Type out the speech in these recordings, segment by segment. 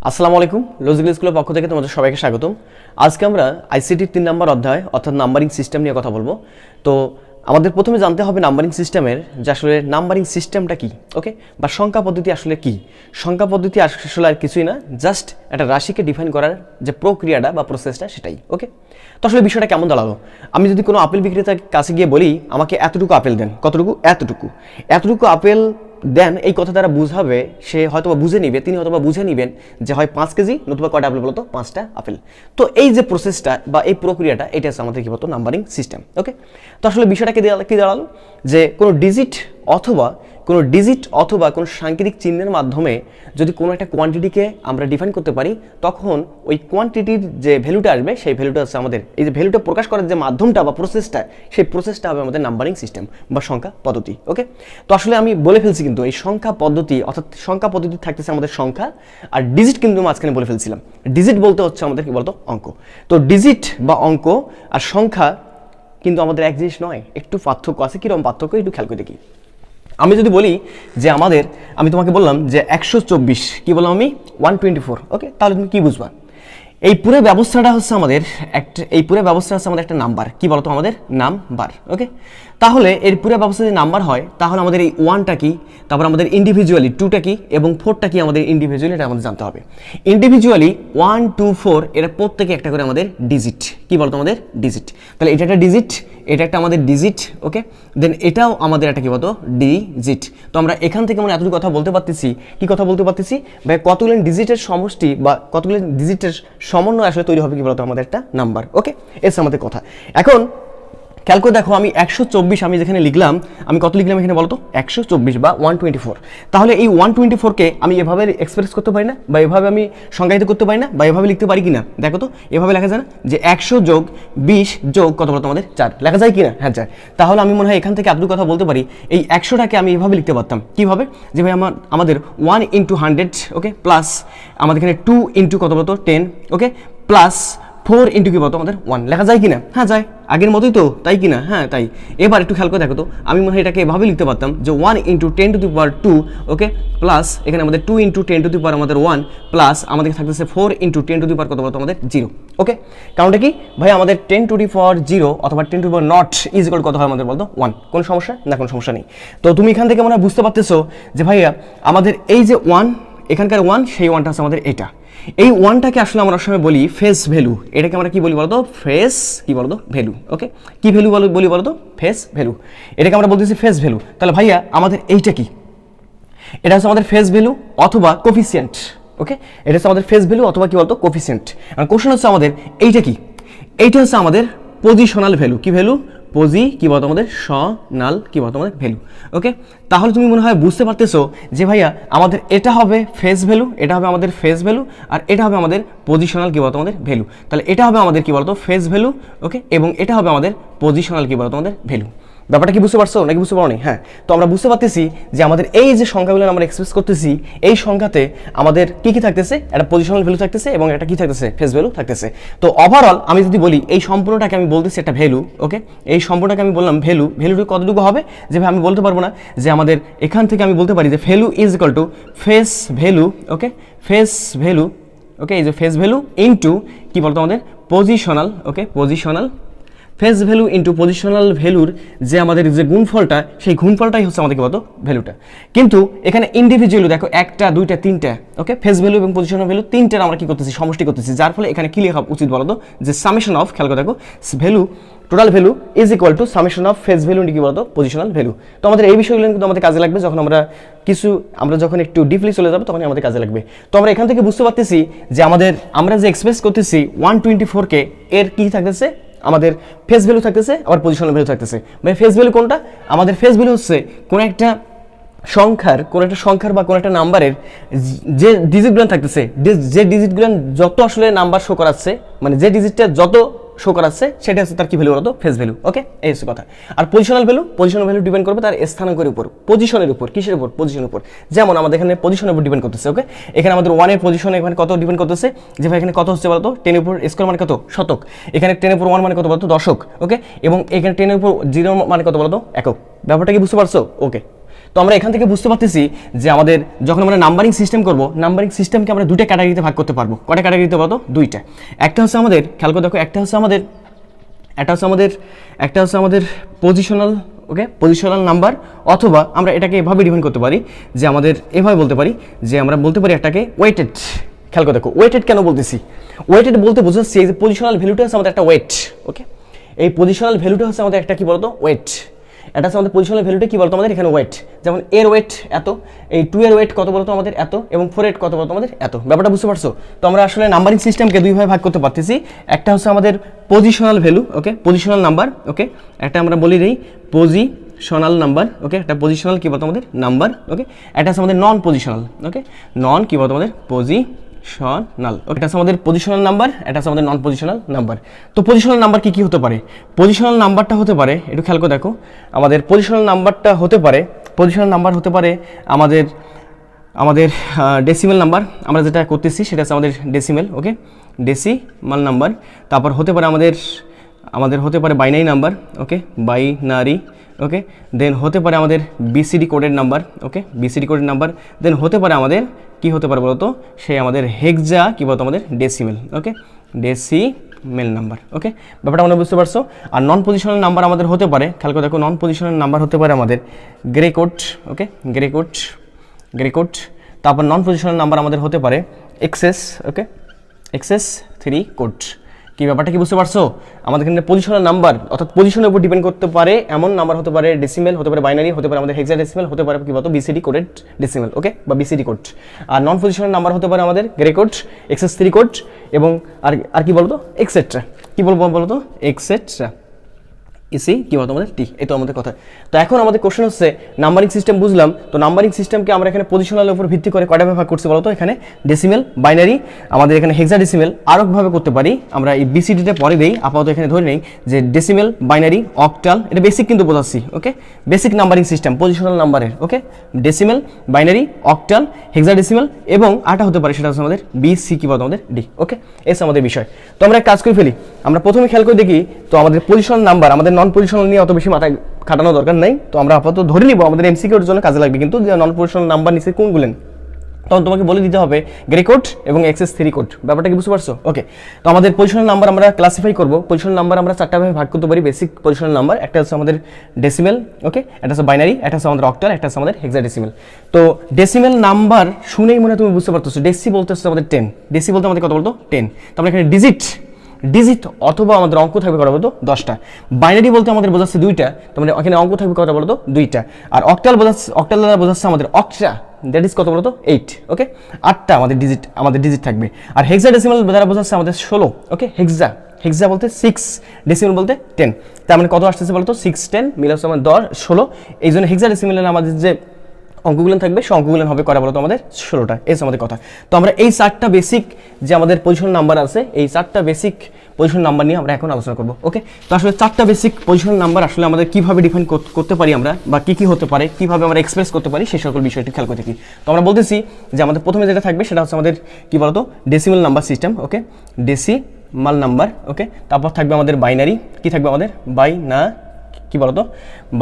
আসসালামু আলাইকুম। লজিক্যাল স্কুলের পক্ষ থেকে তোমাদের সবাইকে স্বাগতম। আজকে আমরা আইসিটির 3 নম্বর অধ্যায় অর্থাৎ নাম্বারিং সিস্টেম নিয়ে কথা বলবো। তো আমাদের প্রথমে জানতে হবে নাম্বারিং সিস্টেমের যে আসলে নাম্বারিং সিস্টেমটা কি, ওকে, বা সংখ্যা পদ্ধতি আসলে কি। সংখ্যা পদ্ধতি আসলে আর কিছুই না, জাস্ট একটা রাশিকে ডিফাইন করার যে প্রক্রিয়াটা বা প্রসেসটা সেটাই, ওকে। তো আসলে বিষয়টা কেমন দাঁড়ালো, আমি যদি কোনো আপেল বিক্রেতার কাছে গিয়ে বলি আমাকে এতটুকু আপেল দেন, কতটুকু, এতটুকু আপেল দেন, এই কথা দ্বারা বুঝাবে সে হয়তোবা বুঝে নিবে, তিনি হয়তোবা বুঝে নিবেন যে হয় 5 কেজি নতুবা কয়টা আপেল বলতো, 5টা আপেল। তো এই যে প্রসেসটা বা এই প্রক্রিয়াটা, এটা হচ্ছে আমাদের কি বলতো নাম্বারিং সিস্টেম, ওকে। তো আসলে বিষয়টা কি দাঁড়ালো যে কোনো ডিজিট অথবা কোনো সাংকেতিক চিহ্নের মাধ্যমে যদি কোনো একটা কোয়ান্টিটিকে আমরা ডিফাইন করতে পারি, তখন ওই কোয়ান্টিটির যে ভ্যালুটা আসবে সেই ভ্যালুটা হচ্ছে আমাদের, এই যে ভ্যালুটা প্রকাশ করার যে মাধ্যমটা বা প্রসেসটা, সেই প্রসেসটা হবে আমাদের নাম্বারিং সিস্টেম বা সংখ্যা পদ্ধতি, ওকে। তো আসলে আমি বলে ফেলছি কিন্তু এই সংখ্যা পদ্ধতি, অর্থাৎ সংখ্যা পদ্ধতি থাকতেছে আমাদের সংখ্যা, আর ডিজিট কিন্তু মাঝখানে বলে ফেলছিলাম। ডিজিট বলতে হচ্ছে আমাদের কি বলতো অঙ্ক। তো ডিজিট বা অঙ্ক আর সংখ্যা কিন্তু আমাদের এক জিনিস নয়, একটু পার্থক্য আছে। কীরকম পার্থক্য একটু খেয়াল করে দেখি। আমি যদি বলি যে আমি তোমাকে বললাম যে 124, কি বললাম আমি 124, ওকে, তাহলে তুমি কি বুঝবা? এই পুরো ব্যবস্থাটা হচ্ছে আমাদের একটা নাম্বার, কি বলতো আমাদের নাম্বার, ওকে। তাহলে এর পুরো ব্যবস্থা যদি নাম্বার হয়, তাহলে আমাদের এই 1টা কি, তারপর আমাদের ইন্ডিভিজুয়ালি 2টা কি এবং 4টা কি আমাদের ইন্ডিভিজুয়ালি, এটা আমাদের জানতে হবে। ইন্ডিভিজুয়ালি 1, 2, 4 এরা প্রত্যেকে একটা করে আমাদের ডিজিট, কি বলতো আমাদের ডিজিট। তাহলে এটা একটা ডিজিট, এটা একটা আমাদের ডিজিট, ওকে। দেন এটাও আমাদের একটা কি বলতো ডিজিট। তো আমরা এখান থেকে আমরা এতটুকু কথা বলতে পারতেছি, কি কথা বলতে পারতেছি ভাই, কতগুলো ডিজিটের সমষ্টি বা কতগুলো ডিজিটের সমন্বয় আসলে তৈরি হবে কি বলতো আমাদের একটা নাম্বার, ওকে। এসে আমাদের কথা। এখন খেয়াল করে দেখো, আমি 124 আমি যেখানে লিখলাম, আমি কত লিখলাম এখানে বলতো 124 বা 124। তাহলে এই 124কে আমি এভাবে এক্সপ্রেস করতে পারি না, বা এভাবে আমি সংজ্ঞায়িত করতে পারি না, বা এভাবে লিখতে পারি কিনা দেখো তো। এভাবে লেখা যায় না যে 100 যোগ 20 যোগ কত বলতো আমাদের 4, লেখা যায় কিনা? হ্যাঁ যায়। তাহলে আমি মনে হয় এখান থেকে এতটুকু কথা বলতে পারি, এই 100টাকে আমি এভাবে লিখতে পারতাম, কিভাবে, যে ভাই আমাদের 1 × 100, ওকে, প্লাস আমাদের এখানে 2 × কত বলতো 10, ওকে, প্লাস 4 × কি বলতো আমাদের 1, লেখা যায় কিনা? হ্যাঁ যায়, আগের মতোই তো, তাই কিনা? হ্যাঁ তাই। এবার একটু খেয়াল করে দেখো তো, আমি মনে হয় এটাকে এভাবে লিখতে পারতাম যে 1 × 10⁻², ওকে, প্লাস এখানে আমাদের 2 × 10⁻1 আমাদের 1, প্লাস আমাদের থাকতেছে 4 × 10⁻, কত বলতো আমাদের 0, ওকে। কারণটা কি ভাই, আমাদের 10⁻0 অথবা 10⁻0 কত হয় আমাদের বলতো 1। কোন সমস্যা? না, কোনো সমস্যা নেই। তো তুমি এখান থেকে মনে হয় বুঝতে পারতেছো যে ভাইয়া আমাদের এই যে 1, এখানকার 1, সেই 1টা আছে আমাদের এটা। এই 1টাকে আসলে আমরা সময় বলি ফেস ভ্যালু। এটাকে আমরা কি বলি বলতো? ফেস কি বলতো ভ্যালু, ওকে। কি ভ্যালু বলি বলতো? Face value. এটাকে আমরা বলতেছি ফেস ভ্যালু। তাহলে ভাইয়া আমাদের এইটা কি? এটা হচ্ছে আমাদের ফেস ভ্যালু অথবা কোফিসিয়েন্ট, ওকে। এটা হচ্ছে আমাদের ফেস ভ্যালু অথবা কি বলতো কোফিসিয়েন্ট। আর কোশ্চেন হচ্ছে আমাদের এইটা কি? এইটা হচ্ছে আমাদের পজিশনাল ভ্যালু। কি ভ্যালু? কি বলতো আমাদের সনাল, কি বলতো আমাদের ভ্যালু, ওকে। তাহলে তুমি মনে হয় বুঝতে পারতেছো যে ভাইয়া আমাদের এটা হবে ফেস ভ্যালু, এটা হবে আমাদের ফেস ভ্যালু, আর এটা হবে আমাদের পজিশনাল কি বলতো আমাদের ভ্যালু। তাহলে এটা হবে আমাদের কি বলতো ফেস ভ্যালু, ওকে, এবং এটা হবে আমাদের পজিশনাল কি বলতো আমাদের ভ্যালু। ব্যাপারটা কি বুঝতে পারছো নাকি বুঝতে পারোনি? হ্যাঁ। তো আমরা বুঝতে পারতেছি যে আমাদের এই যে সংখ্যাগুলো আমরা এক্সপ্রেস করতেছি, এই সংখ্যাতে আমাদের কি থাকতেছে, একটা পজিশনাল ভ্যালু থাকতেছে এবং এটা কি থাকতেছে, ফেস ভ্যালু থাকতেছে। তো ওভারঅল আমি যদি বলি এই সম্পূর্ণটাকে আমি বলতেছি একটা ভ্যালু, ওকে। এই সম্পূর্ণটাকে আমি বললাম ভ্যালুটা কতটুকু হবে, যে আমি বলতে পারবো না যে আমাদের এখান থেকে আমি বলতে পারি যে value is equal to face value, okay, face value, okay, এই যে ফেস ভ্যালু ইনটু কি বলতো আমাদের positional, okay, positional face value into positional ভ্যালুর যে আমাদের যে গুণফলটা, সেই গুণফলটাই হচ্ছে আমাদের কি বলতো ভ্যালুটা। কিন্তু এখানে ইন্ডিভিজুয়ালি দেখো 1টা 2টা 3টা, ওকে, ফেস ভ্যালু এবং পজিশনাল ভ্যালু 3টার আমরা কি করতেছি, সমষ্টি করতেছি, যার ফলে এখানে কি লেখা উচিত বলতো যে সামেশন অফ, খেয়াল করে দেখো, value total value is equal two summation of face value কি বলতো পজিশনাল ভ্যালু। তো আমাদের এই বিষয়গুলো কিন্তু আমাদের কাজে লাগবে যখন আমরা যখন একটু ডিপলি চলে যাবো, তখনই আমাদের কাজে লাগবে। তো আমরা এখান থেকে বুঝতে পারতেছি যে আমরা যে এক্সপ্রেস করতেছি 124কে, এর কি থাকতেছে, আমাদের ফেস ভ্যালু থাকতেছে, আবার পজিশনাল ভ্যালু থাকতেছে। মানে ফেস ভ্যালু কোনটা? আমাদের ফেস ভ্যালু হচ্ছে কোন একটা সংখ্যার বা কোন একটা নাম্বারের যে ডিজিটগুলো থাকতেছে, যে ডিজিটগুলো যত আসলে নাম্বার শো করাচ্ছে, মানে যে ডিজিটটা যত শো করাচ্ছে, সেটা হচ্ছে তার কি ভ্যালু বলতো ফেস ভ্যালু, ওকে। এই হচ্ছে কথা। আর পজিশনাল ভ্যালু ডিপেন্ড করবে তার স্থানাঙ্কের উপর, পজিশনের উপর। কিসের উপর? পজিশনের উপর। যেমন আমাদের এখানে পজিশনের উপর ডিপেন্ড করতেছে, ওকে। এখানে আমাদের 1 এর পজিশনে এখানে কত ডিপেন্ড করতেছে, যে ভাই এখানে কত হচ্ছে বলতো 10 এর উপর স্কোয়ার মানে কত, শতক। এখানে 10 এর উপর 1 মানে কত বলতো দশক, ওকে। এবং এখানে 10 এর উপর 0 মানে কত বলতো একক। ব্যাপারটা কি বুঝতে পারছো? ওকে। তো আমরা এখান থেকে বুঝতে পারতেছি যে আমাদের যখন আমরা নাম্বারিং সিস্টেম করব, নাম্বারিং সিস্টেমকে আমরা দুইটা ক্যাটাগরিতে ভাগ করতে পারবো। কয়টা ক্যাটাগরিতে বলতো? দুইটা। একটা হচ্ছে আমাদের, খেয়াল করে দেখো, একটা হচ্ছে আমাদের পজিশনাল, ওকে, পজিশনাল নাম্বার, অথবা আমরা এটাকে এভাবে ডিফাইন করতে পারি যে আমাদের এভাবে বলতে পারি যে আমরা বলতে পারি একটাকে ওয়েটেড। খেয়াল করে দেখো, ওয়েটেড কেন বলতেছি? ওয়েটেড বলতে বোঝাচ্ছি এই যে পজিশনাল ভ্যালুটা হচ্ছে আমাদের একটা ওয়েট, ওকে, এই পজিশনাল ভ্যালুটা হচ্ছে আমাদের একটা কি বলতো? ওয়েট। এটা হচ্ছে আমাদের পজিশনাল ভ্যালুটা কি বলতো? আমাদের এখানে ওয়েট। যেমন এর ওয়েট এত, এই 2 এর ওয়েট কত বলতো? আমাদের এত, এবং 4 এর কত বলতো? আমাদের এত। ব্যাপারটা বুঝতে পারছো? তো আমরা আসলে নাম্বারিং সিস্টেমকে দুই ভাবে ভাগ করতে পারতেছি। একটা হচ্ছে আমাদের পজিশনাল ভ্যালু, ওকে, পজিশনাল নাম্বার, ওকে, একটা আমরা বলি দেই পজিশনাল নাম্বার, ওকে, একটা পজিশনাল কি বলতো? আমাদের নাম্বার, ওকে, একটা হচ্ছে আমাদের নন পজিশনাল, ওকে, নন কি বলতো? আমাদের পজিশনাল, ওকে, এটা হচ্ছে আমাদের পজিশনাল নাম্বার, এটা হচ্ছে আমাদের নন পজিশনাল নাম্বার। তো পজিশনাল নাম্বার কি হতে পারে? পজিশনাল নাম্বারটা হতে পারে, একটু খেয়াল করে দেখো, আমাদের পজিশনাল নাম্বারটা হতে পারে আমাদের ডেসিমেল নাম্বার। আমরা যেটা করতেছি সেটা হচ্ছে আমাদের ডেসিমেল, ওকে, ডেসিমাল নাম্বার। তারপর হতে পারে আমাদের হতে পারে বাইনারি নাম্বার, ওকে, বাইনারি, ওকে, দেন হতে পারে আমাদের বিসিডি কোডের নাম্বার, ওকে, বিসিডি কোডের নাম্বার। দেন হতে পারে আমাদের কি হতে পারে বলতো? সেই আমাদের হেক্সা কি বলতো? আমাদের ডেসিমেল, ওকে, ডেসিমেল নাম্বার, ওকে, ব্যাপারটা আমরা বুঝতে পারছো। আর নন পজিশনাল নাম্বার আমাদের হতে পারে, খেয়াল করে দেখো, নন পজিশনাল নাম্বার হতে পারে আমাদের গ্রে কোড, ওকে, গ্রে কোড। তারপর নন পজিশনাল নাম্বার আমাদের হতে পারে এক্সএস, ওকে, এক্সএস 3 কোড। কি ব্যাপারটা কি বুঝতে পারছো? আমাদের এখানে পজিশনাল নাম্বার অর্থাৎ পজিশনের উপর ডিপেন্ড করতে পারে এমন নাম্বার হতে পারে ডেসিমেল, হতে পারে বাইনারি, হতে পারে আমাদের হেক্সাডেসিমেল, হতে পারে কি বলতো? বিসিডি কোডেড ডেসিমেল, ওকে, বা বিসিডি কোড। আর নন পজিশনাল নাম্বার হতে পারে আমাদের গ্রে কোড, এক্সএস 3 কোড, এবং আর কি বলতো? এক্সেট্রা। কি বলতো? এক্সেট্রা, ইসি কি বলতো? আমাদের টি। এই তো আমাদের কথা। তো এখন আমাদের কোশ্চেন হচ্ছে নাম্বারিং সিস্টেম বুঝলাম, তো নাম্বারিং সিস্টেমকে আমরা এখানে পজিশনালের উপর ভিত্তি করে কয়টা ভাগ করছি বলতো? এখানে ডেসিমেল, বাইনারি, আমাদের এখানে হেক্সাডেসিমেল, আরেকভাবে করতে পারি আমরা। এই বিসিডিটা পরে দেই, আপাতত এখানে ধরে নেই যে ডেসিমেল, বাইনারি, অক্টাল, এটা বেসিক কিন্তু বোঝাচ্ছি, ওকে, বেসিক নাম্বারিং সিস্টেম পজিশনাল নাম্বারের, ওকে, ডেসিমেল, বাইনারি, অক্টাল, হেক্সাডেসিমেল, এবং আটা হতে পারে সেটা হচ্ছে আমাদের বিসি কি বলতো? আমাদের ডি, ওকে, এস আমাদের বিষয়। তো আমরা এক কাজ করে ফেলি, আমরা প্রথমে খেয়াল করে দেখি তো আমাদের পজিশনাল নাম্বার, আমাদের নন পজিশনাল নিয়ে অত বেশি মাথায় খাটানো দরকার নেই। তো আমরা আপাতত ধরে নিব আমাদের এমসিকিউর জন্য কাজে লাগবে কিন্তু যে নন পজিশনাল নাম্বার নিচে কোনগুলো, তখন তোমাকে বলে দিতে হবে গ্রে কোড এবং এক্সএস 3 কোড। ব্যাপারটা কি বুঝতে পারছো? ওকে, তো আমাদের পজিশনাল নাম্বার আমরা ক্লাসিফাই করব। পজিশনাল নাম্বার আমরা চারটা ভাবে ভাগ করতে পারি। বেসিক পজিশনাল নাম্বার, একটা হচ্ছে আমাদের ডেসিমেল, ওকে, একটা হচ্ছে বাইনারি, একটা হচ্ছে আমাদের অক্টাল, একটা হচ্ছে আমাদের হেক্সাডেসিমেল। তো ডেসিমেল নাম্বার শুনেই মনে হয় তুমি বুঝতে পারতেছো, ডেসি বলতে হচ্ছে আমাদের 10, ডেসি বলতে আমাদের কত বলতো? 10। তো আমরা এখানে ডিজিট অথবা আমাদের অঙ্ক থাকবে কত বলতো? 10টা। বাইনারি বলতে আমাদের বোঝাচ্ছে 2টা, তো আমাদের এখানে অঙ্ক থাকবে কত বলতো? 2টা। আর অক্টাল দ্বারা বোঝাচ্ছে আমাদের অক্টা, দ্যাট ইজ কত বলতো? 8, ওকে, 8টা আমাদের ডিজিট থাকবে। আর হেক্সাডেসিমাল দ্বারা বোঝাচ্ছে আমাদের 16, ওকে, হেক্সা বলতে 6, ডেসিমেল বলতে 10। তার মানে কত আসতেছে বলতো? 6, 10 মিলে হচ্ছে আমাদের 10, 16। এই জন্য হেক্সাডেসিমালের আমাদের যে অঙ্কগুলো থাকবে সে অঙ্কগুলো হবে করা বলতো আমাদের 16টা। এই আমাদের কথা। তো আমরা এই 4টা বেসিক যে আমাদের পজিশন নাম্বার আছে, এই 4টা বেসিক পজিশন নাম্বার নিয়ে আমরা এখন আলোচনা করব, ওকে। তো আসলে 4টা বেসিক পজিশন নাম্বার আসলে আমাদের কিভাবে ডিফাইন করতে পারি আমরা, বা কি হতে পারে, কিভাবে আমরা এক্সপ্রেস করতে পারি, সেই সকল বিষয়টি খেয়াল করে দেখি। তো আমরা বলতেছি যে আমাদের প্রথমে যেটা থাকবে সেটা হচ্ছে আমাদের কি বলতো? ডেসিমেল নাম্বার সিস্টেম, ওকে, ডেসিমাল নাম্বার, ওকে। তারপর থাকবে আমাদের বাইনারি, কি থাকবে আমাদের? কি বলতো?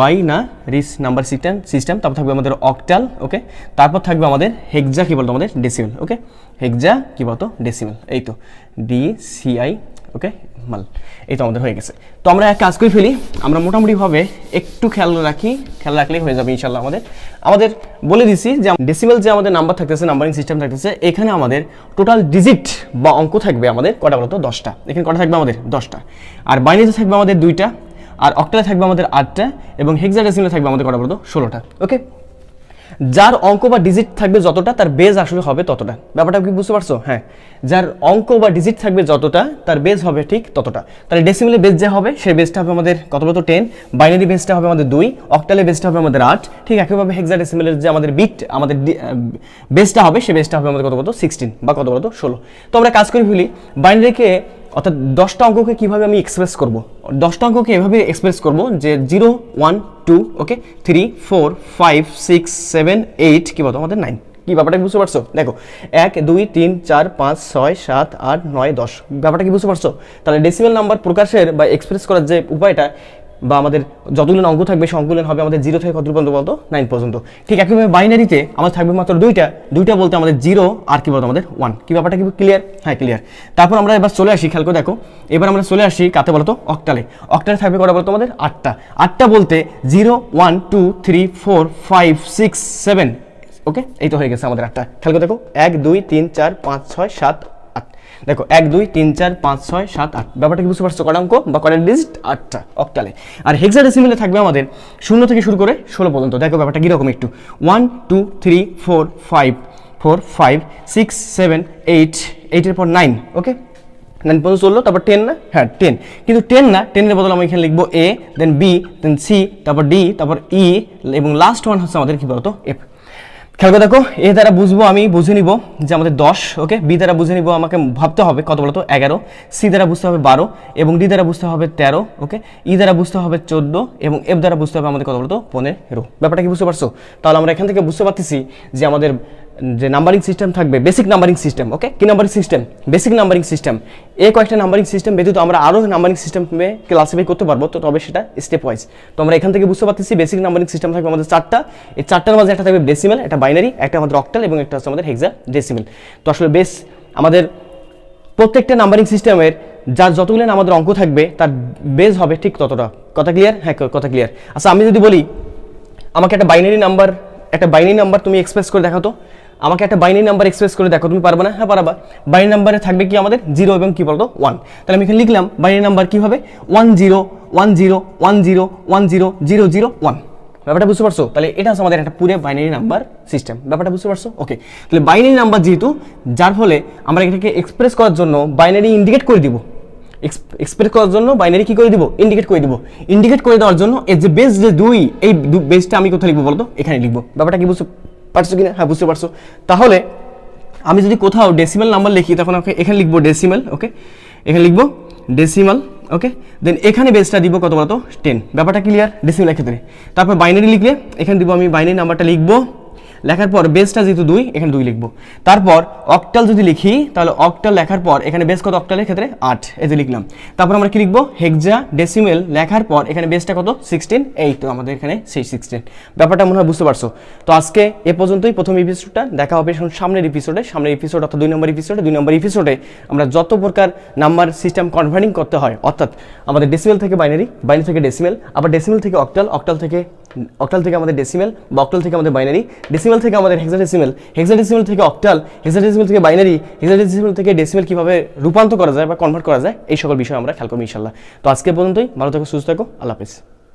বাইনারিস নাম্বার সিস্টেম। তারপর থাকবে আমাদের অক্টাল, ওকে। তারপর থাকবে আমাদের হেক্সা, কি বলতো? আমাদের ডেসিমেল, ওকে, হেক্সা কি বলতো? ডেসিমেল। এই তো ডিসিআই, ওকে, মাল। এই তো আমাদের হয়ে গেছে। তো আমরা এক কাজ করে ফেলি, আমরা মোটামুটিভাবে একটু খেয়াল রাখলেই হয়ে যাবে ইনশাল্লাহ। আমাদের বলে দিছি যে ডেসিমেল যে আমাদের নাম্বার থাকতেছে, নাম্বারিং সিস্টেম থাকতেছে, এখানে আমাদের টোটাল ডিজিট বা অঙ্ক থাকবে আমাদের কটা বলতো? 10টা। এখানে কটা থাকবে আমাদের? 10টা। আর বাইনারিতে থাকবে আমাদের 2টা, আর অক্টালে থাকবে আমাদের 8টা, এবং হেক্সাডেসিমেলে থাকবে আমাদের কটা বলতো? 16টা, ওকে। যার অঙ্ক বা ডিজিট থাকবে যতটা, তার বেজ আসলে হবে ততটা। ব্যাপারটা কি বুঝতে পারছো? হ্যাঁ, যার অঙ্ক বা ডিজিট থাকবে যতটা, তার বেজ হবে ঠিক ততটা। তাহলে ডেসিমেলে বেজ যা হবে সেই বেজটা হবে আমাদের কত বলতো? 10। বাইনারি বেজটা হবে আমাদের 2, অক্টালে বেজটা হবে আমাদের 8। ঠিক একইভাবে হেক্সাডেসিমেলের যে আমাদের আমাদের বেজটা হবে সেই বেজটা হবে আমাদের কত বলতো? 16 বা কত বলতো? 16। তো আমরা কাজ করে ফেলি, বাইনারিকে অর্থাৎ 10টা অঙ্ককে কীভাবে আমি এক্সপ্রেস করব? 10টা অঙ্ককে এভাবে এক্সপ্রেস করব যে 0, 1, 2, ওকে, 3, 4, 5, 6, 7, 8 কি বলতো? আমাদের 9। কি ব্যাপারটা বুঝতে পারছো? দেখো 1, 2, 3, 4, 5, 6, 7, 8, 9, 10। ব্যাপারটা কি বুঝতে পারছো? তাহলে ডেসিমেল নাম্বার প্রকাশের বা এক্সপ্রেস করার যে উপায়টা, বা আমাদের যতগুলো অঙ্ক থাকবে সেই অঙ্কগুলো হবে আমাদের 0 থেকে কত পর্যন্ত বলতো 9 পর্যন্ত। ঠিক একইভাবে বাইনারিতে আমাদের থাকবে মাত্র দুইটা বলতে আমাদের 0 আর কি বলতো আমাদের 1। কি ব্যাপারটা কি ক্লিয়ার? হ্যাঁ ক্লিয়ার। তারপর আমরা এবার চলে আসি, খেয়াল করে দেখো, এবার আমরা চলে আসি কাতে বলতো অক্টালে। অক্টালে থাকবে কটা বলতো আমাদের 8টা বলতে 0 1 2 3 4 5 6 7। ওকে, এই তো হয়ে গেছে আমাদের 8টা। খেয়াল করে দেখো 1 2 3 4 5 6 7 8। দেখো 1 2 3 4 5 6 7 8। ব্যাপারটা কি বুঝতে পারছো? কটা অঙ্ক বা কটা ডিজিট? 8টা অক্টালে। আর হেক্সাডেসিমেলে থাকবে আমাদের 0 থেকে শুরু করে 16 পর্যন্ত। দেখো ব্যাপারটা কীরকম একটু, 1 2 3 4 5 4 5 6 7 8, 8-এর পর 9। ওকে, 9 পর্যন্ত চললো, তারপর 10 না? হ্যাঁ 10, কিন্তু 10 না, 10-এর বদলে আমি এখানে লিখবো A, then B, then C, তারপর D, তারপর E, এবং লাস্ট ওয়ান হচ্ছে আমাদের কি বলতো F। খেয়াল করে দেখো, এ দ্বারা বুঝবো আমি বুঝে নিব যে আমাদের 10। ওকে, বি দ্বারা বুঝে নিব আমাকে ভাবতে হবে কত বলতো 11, সি দ্বারা বুঝতে হবে 12, এবং ডি দ্বারা বুঝতে হবে 13। ওকে, ই দ্বারা বুঝতে হবে 14, এবং এফ দ্বারা বুঝতে হবে আমাদের কত বলতো 15। ব্যাপারটা কি বুঝতে পারছো? তাহলে আমরা এখান থেকে বুঝতে পারতেছি যে আমাদের যে নাম্বারিং সিস্টেম থাকবে বেসিক নাম্বারিং সিস্টেম। ওকে, কি numbering system? Basic numbering system. এই কয়েকটা নাম্বারিং সিস্টেম ব্যতীত আমরা আরও নাম্বারিং সিস্টেমে ক্লাসিফাই করতে পারবো, তো তবে সেটা স্টেপ ওয়াইজ। তো আমরা এখান থেকে বুঝতে পারতেছি বেসিক নাম্বারিং সিস্টেম থাকবে আমাদের 4টা। এই 4টার মাঝে একটা থাকবে ডেসিমেল, একটা বাইনারি, একটা আমাদের অক্টাল, এবং একটা হচ্ছে আমাদের হেক্সাডেসিমেল। তো আসলে বেস আমাদের প্রত্যেকটা নাম্বারিং সিস্টেমের যার যতগুলো আমাদের অঙ্ক থাকবে তার বেস হবে ঠিক ততটা। কথা ক্লিয়ার? হ্যাঁ কথা ক্লিয়ার। আচ্ছা, আমি যদি বলি আমাকে একটা বাইনারি নাম্বার তুমি এক্সপ্রেস করে দেখাও তো, আমাকে একটা বাইনারি নাম্বার এক্সপ্রেস করে দেখো, তুমি পারবে না? হ্যাঁ পারবা। বাইনারি নাম্বারে থাকবে কি আমাদের 0 এবং কি বলতো 1। তাহলে আমি এখানে লিখলাম বাইনারি নাম্বার কি হবে 1 0 1 0 1 0 1 0 0 0 1। ব্যাপারটা বুঝতে পারছো? তাহলে এটা হচ্ছে আমাদের একটা পুরো বাইনারি নাম্বার সিস্টেম। ব্যাপারটা বুঝতে পারছো? ওকে, তাহলে বাইনারি নাম্বার যেহেতু, যার ফলে আমরা এটাকে এক্সপ্রেস করার জন্য বাইনারি ইন্ডিকেট করে দিব। এক্সপ্রেস করার জন্য বাইনারি কি করে দিব? ইন্ডিকেট করে দিব। ইন্ডিকেট করে দেওয়ার জন্য এর যে বেস যে 2, এই বেসটা আমি কোথায় লিখবো বলতো? এখানে লিখবো। ব্যাপারটা কি বুঝতে পারছো কিনা? হ্যাঁ বুঝতে পারছো। তাহলে আমি যদি কোথাও ডেসিমাল নাম্বার লিখি তখন এখানে লিখবো ডেসিমাল। ওকে, এখানে লিখবো ডেসিমাল। ওকে, দেন এখানে বেসটা দিব কত বলতো 10। ব্যাপারটা ক্লিয়ার ডেসিমালের ক্ষেত্রে। তারপর বাইনারি লিখলে এখানে দিব আমি বাইনারি নাম্বারটা লিখবো, লেখার পর বেসটা যেহেতু 2 এখানে 2 লিখবো। তারপর অক্টাল যদি লিখি তাহলে অক্টাল লেখার পর এখানে বেস কত অক্টালের ক্ষেত্রে 8, এই যে লিখলাম। তারপর আমরা কি লিখবো হেক্সাডেসিমেল লেখার পর এখানে বেসটা কত 16, এই তো আমাদের এখানে সেই 16। ব্যাপারটা মনে হয় বুঝতে পারছো। তো আজকে এ পর্যন্তই প্রথম এপিসোডটা, দেখা হবে সামনের এপিসোড অর্থাৎ 2 নম্বর এপিসোডে আমরা যত প্রকার নাম্বার সিস্টেম কনভার্টিং করতে হয়, অর্থাৎ আমাদের ডেসিমেল থেকে বাইনারি, বাইনারি থেকে ডেসিমেল, আবার ডেসিমেল থেকে অক্টাল, অক্টাল থেকে আমাদের ডেসিমেল, বা অক্টাল থেকে আমাদের বাইনারি, ডেসিমেল থেকে আমাদের হেক্সাডেসিমেল, হেক্সাডেসিমেল থেকে অক্টাল, হেক্সাডেসিমেল থেকে বাইনারি, হেক্সাডেসিমেল থেকে ডেসিমেল কিভাবে রূপান্তর করা যায় বা কনভার্ট করা যায়, এই সকল বিষয় আমরা খেয়াল করবো ইনশাআল্লাহ। তো আজকে পর্যন্তই, ভালো থাকো, সুস্থ থাকো, আল্লাহ হাফেজ।